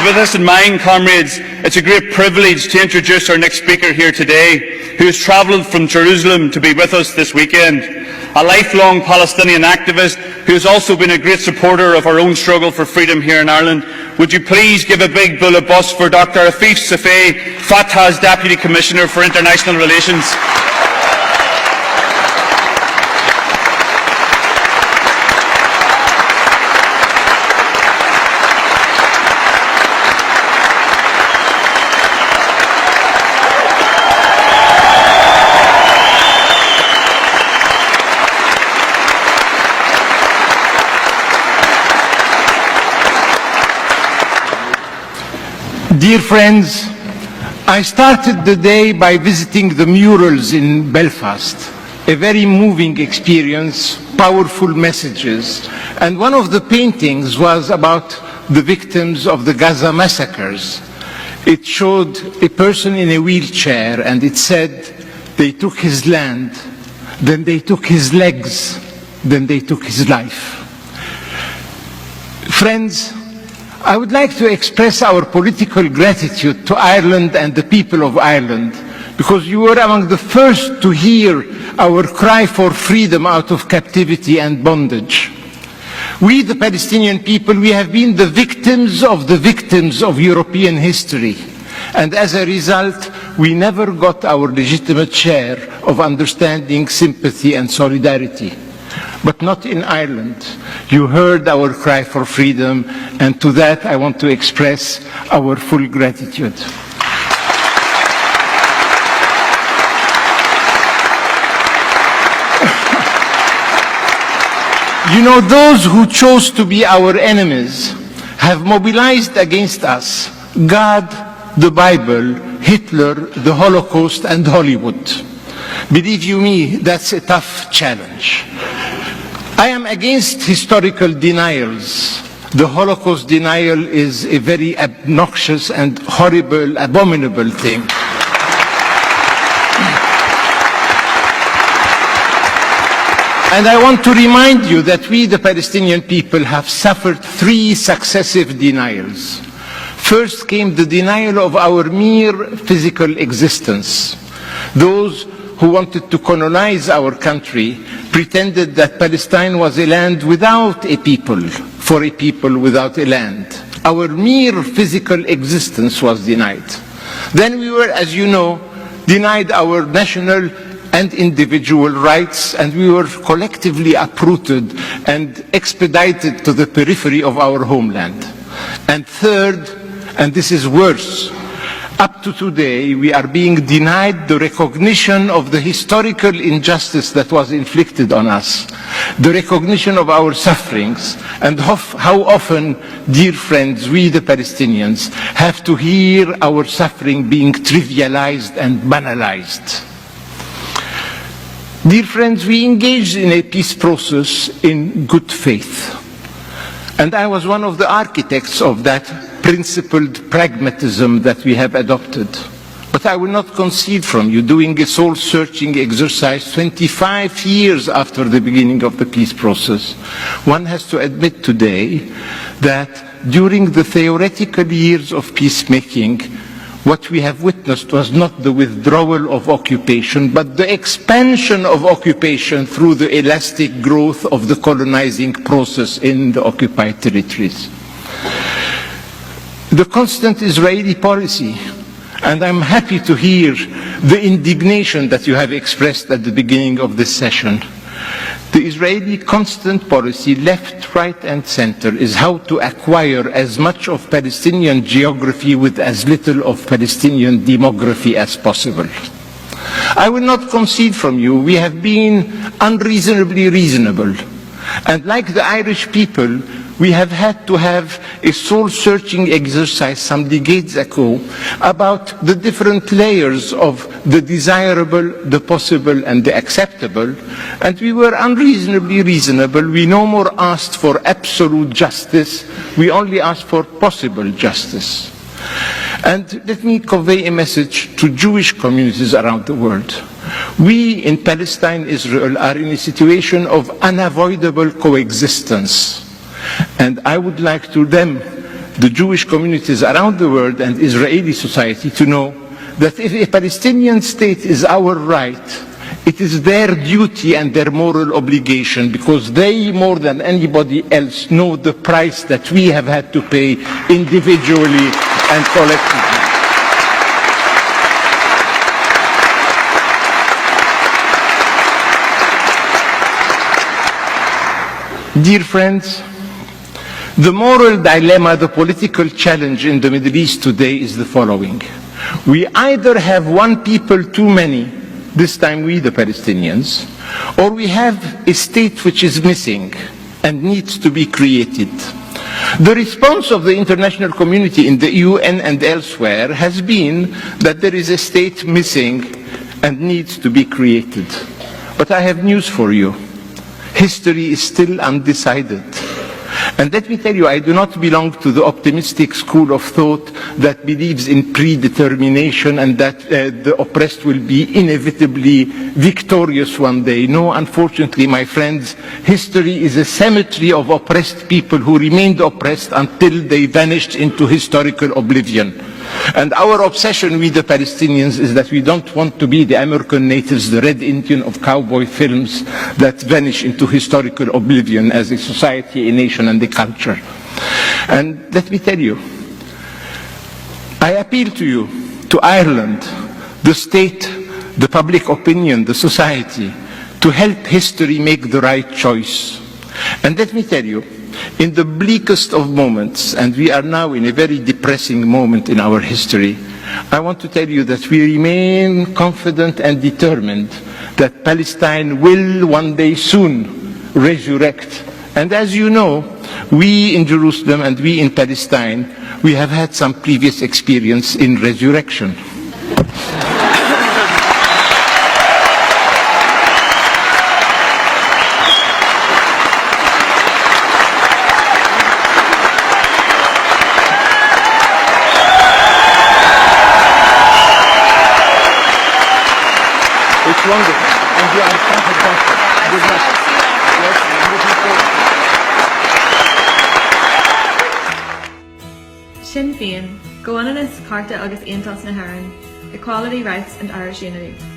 With this in mind, comrades, it's a great privilege to introduce our next speaker here today, who has travelled from Jerusalem to be with us this weekend. A lifelong Palestinian activist who has also been a great supporter of our own struggle for freedom here in Ireland. Would you please give a big bull of bus for Dr. عفيف, صافيه, Fatah's Deputy Commissioner for International Relations. Dear friends, I started the day by visiting the murals in Belfast, a very moving experience, powerful messages, and one of the paintings was about the victims of the Gaza massacres. It showed a person in a wheelchair and it said, they took his land, then they took his legs, then they took his life. Friends, I would like to express our political gratitude to Ireland and the people of Ireland, because you were among the first to hear our cry for freedom out of captivity and bondage. We, the Palestinian people, we have been the victims of European history. And as a result, we never got our legitimate share of understanding, sympathy and solidarity. But not in Ireland. You heard our cry for freedom, and to that I want to express our full gratitude. You know, those who chose to be our enemies have mobilized against us God, the Bible, Hitler, the Holocaust, and Hollywood. Believe you me, that's a tough challenge. I am against historical denials. The Holocaust denial is a very obnoxious and horrible, abominable thing. And I want to remind you that we, the Palestinian people, have suffered 3 successive denials. First came the denial of our mere physical existence. Those who wanted to colonize our country pretended that Palestine was a land without a people, for a people without a land. Our mere physical existence was denied. Then we were, as you know, denied our national and individual rights, and we were collectively uprooted and expedited to the periphery of our homeland. And third, and this is worse, up to today, we are being denied the recognition of the historical injustice that was inflicted on us, the recognition of our sufferings, and how often, dear friends, we the Palestinians have to hear our suffering being trivialized and banalized. Dear friends, we engaged in a peace process in good faith, and I was one of the architects of that principled pragmatism that we have adopted. But I will not concede from you, doing a soul-searching exercise 25 years after the beginning of the peace process. One has to admit today that during the theoretical years of peacemaking, what we have witnessed was not the withdrawal of occupation, but the expansion of occupation through the elastic growth of the colonizing process in the occupied territories. The constant Israeli policy, and I'm happy to hear the indignation that you have expressed at the beginning of this session. The Israeli constant policy, left, right and center, is how to acquire as much of Palestinian geography with as little of Palestinian demography as possible. I will not concede from you, we have been unreasonably reasonable. And like the Irish people, we have had to have a soul-searching exercise some decades ago about the different layers of the desirable, the possible, and the acceptable. And we were unreasonably reasonable. We no more asked for absolute justice. We only asked for possible justice. And let me convey a message to Jewish communities around the world. We in Palestine, Israel, are in a situation of unavoidable coexistence. And I would like to them the Jewish communities around the world and Israeli society to know that if a Palestinian state is our right, it is their duty and their moral obligation, because they, more than anybody else, know the price that we have had to pay individually and collectively. Dear friends, the moral dilemma, the political challenge in the Middle East today is the following. We either have one people too many, this time we the Palestinians, or we have a state which is missing and needs to be created. The response of the international community in the UN and elsewhere has been that there is a state missing and needs to be created. But I have news for you. History is still undecided. And let me tell you, I do not belong to the optimistic school of thought that believes in predetermination and that the oppressed will be inevitably victorious one day. No, unfortunately, my friends, history is a cemetery of oppressed people who remained oppressed until they vanished into historical oblivion. And our obsession with the Palestinians is that we don't want to be the American natives, the Red Indian of cowboy films that vanish into historical oblivion as a society, a nation, and a culture. And let me tell you, I appeal to you, to Ireland, the state, the public opinion, the society, to help history make the right choice. And let me tell you, in the bleakest of moments, and we are now in a very depressing moment in our history, I want to tell you that we remain confident and determined that Palestine will one day soon resurrect. And as you know, we in Jerusalem and we in Palestine, we have had some previous experience in resurrection. It's wonderful. And we are fantastic. Good luck. Yes, I'm looking forward to it. Sinn Féin, Goannas Carta agus Aontas na HÉireann, Equality, Rights and Irish Unity.